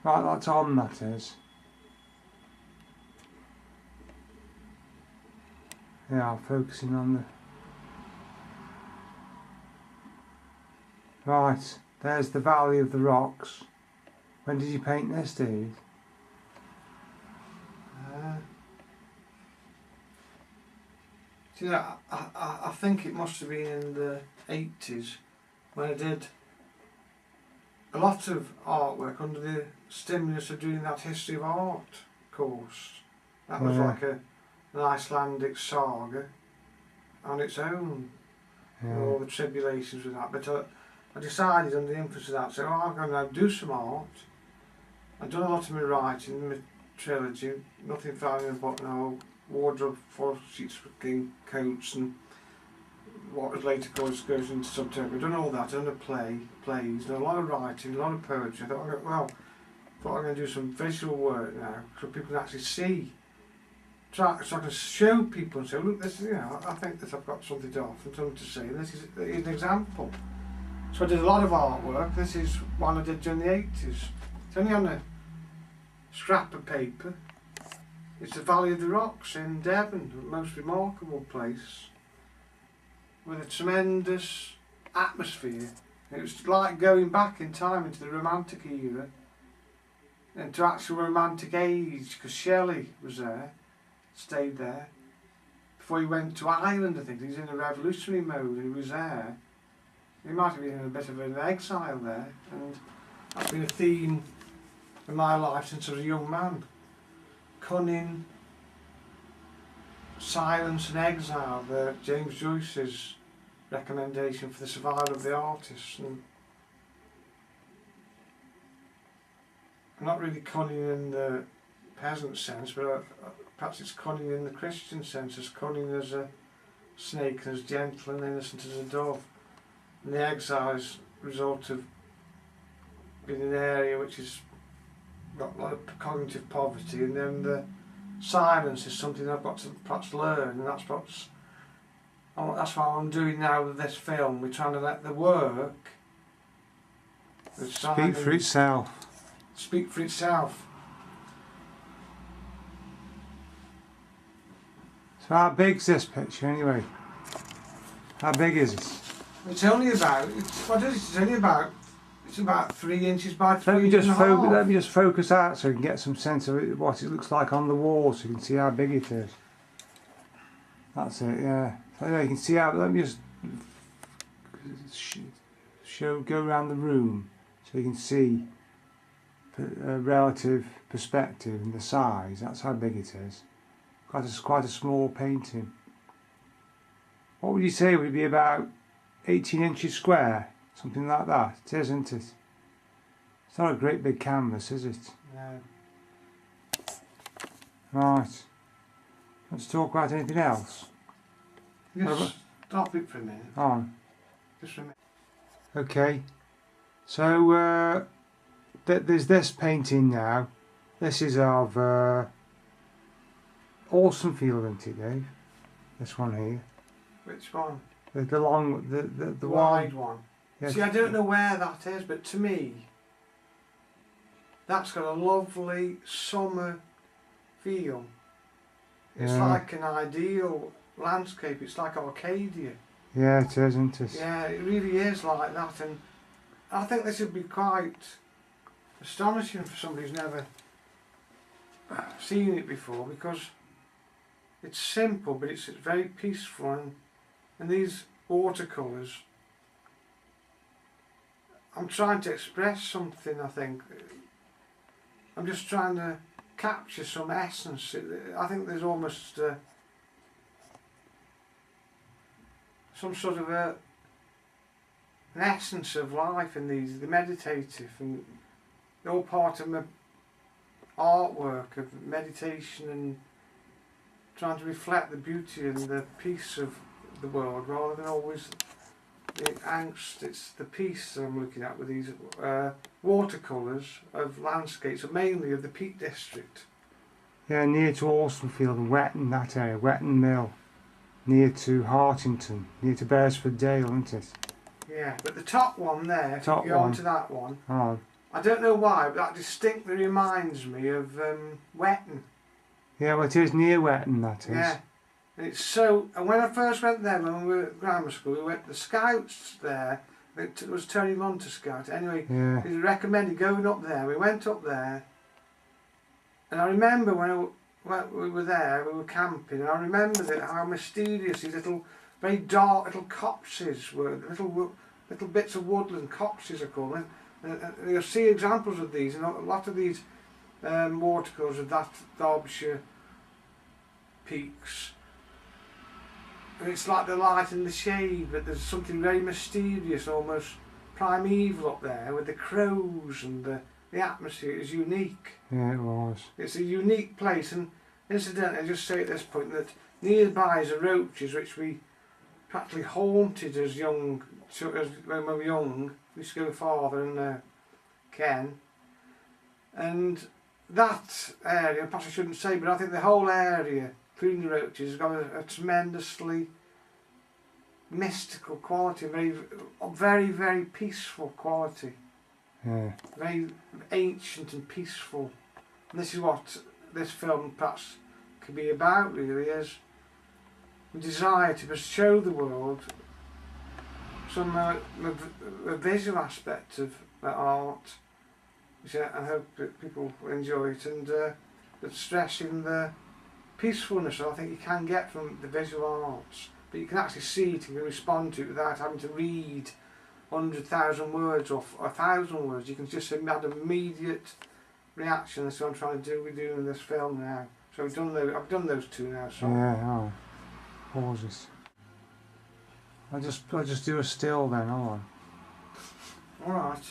Right, that's on, that is. Yeah, I'm focusing on the... Right, there's the Valley of the Rocks. When did you paint this, Dave? Do you know, I think it must have been in the 80s when I did a lot of artwork under the stimulus of doing that history of art course. That was like an Icelandic saga on its own, all the tribulations with that. But I decided under the influence of that, so I'm going to do some art. I've done a lot of my writing, my trilogy, nothing found in a book now, wardrobe full of sheepskin coats and what was later called excursion into subterranean. I've done all that, done a plays, done a lot of writing, a lot of poetry. I thought, well, I'm going to do some visual work now so people can actually see. So I can show people and say, look, this is, you know, I think that I've got something to offer, something to say, and this is an example. So I did a lot of artwork. This is one I did during the 80s. It's only on a scrap of paper. It's the Valley of the Rocks in Devon, the most remarkable place, with a tremendous atmosphere. It was like going back in time into the Romantic era, and to actual Romantic age, because Shelley was there, stayed there. Before he went to Ireland, I think, he was in a revolutionary mode, and he was there. He might have been in a bit of an exile there, and that's been a theme in my life since I was a young man. Cunning, silence and exile, James Joyce's recommendation for the survival of the artist. And I'm not really cunning in the peasant sense, but perhaps it's cunning in the Christian sense, as cunning as a snake, as gentle and innocent as a dove. And the exile is a result of being in an area which has got a lot of cognitive poverty, and then the silence is something I've got to perhaps learn, and that's what I'm doing now with this film. We're trying to let the work speak for itself. Speak for itself. So how big's this picture anyway? How big is it? It's only about, it's about 3 inches by 3 inches and a half. Let me just focus out so you can get some sense of it, what it looks like on the wall, so you can see how big it is. That's it, yeah. So yeah, you can see how. Let me just go around the room so you can see a relative perspective and the size. That's how big it is. Quite a small painting. What would you say would be about 18 inches square? Something like that. It is, isn't it? It's not a great big canvas, is it? No. Right. Let's talk about anything else. Just stop it for a minute. On. Just for a minute. Okay. So there's this painting now. This is of Awesome Field, isn't it, Dave? This one here. Which one? The long, the wide one. Yes. See, I don't know where that is, but to me, that's got a lovely summer feel. It's like an ideal landscape. It's like Arcadia. Yeah, it is, isn't it? Yeah, it really is like that, and I think this would be quite astonishing for somebody who's never seen it before, because it's simple, but it's very peaceful, and these watercolours, I'm trying to express something, I think. I'm just trying to capture some essence. I think there's almost some sort of an essence of life in these, the meditative, and they're all part of my artwork of meditation and trying to reflect the beauty and the peace of the world rather than always the angst. It's the peace that I'm looking at with these watercolours of landscapes, mainly of the Peak District. Yeah, near to Alstonfield and Wetton, that area, Wetton Mill, near to Hartington, near to Beresford Dale, isn't it? Yeah, but the top one there, if you go on to that one, I don't know why, but that distinctly reminds me of Wetton. Yeah, well, it is near Wetton, that is. Yeah. And it's so. And when I first went there, when we were at grammar school, we went to the Scouts there. It was Tony Monter Scout. Anyway, Yeah. he recommended going up there. We went up there, and I remember when we were there, we were camping, and I remember how mysterious these little, very dark little copses were, little bits of woodland, copses are called. And you'll see examples of these, and a lot of these watercolours of that Derbyshire peaks. And it's like the light and the shade, but there's something very mysterious, almost primeval up there, with the crows and the atmosphere is unique. Yeah, it was. It's a unique place, and incidentally, I just say at this point that nearby is the Roaches, which we practically haunted as when we were young. We used to go with Father and Ken, and that area, perhaps I shouldn't say, but I think the whole area, including the Roaches, has got a tremendously mystical quality, very, very peaceful quality. Yeah. Very ancient and peaceful. And this is what this film perhaps could be about, really, is the desire to show the world some a visual aspect of art, which I hope that people enjoy it, and but stressing the peacefulness I think you can get from the visual arts, but you can actually see it and can respond to it without having to read 100,000 words or 1,000 words. You can just have an immediate reaction. That's what I'm trying to do. We're doing this film now, so I've done those two now. So Yeah, oh. Pauses. I'll just do a still then, all right. Alright.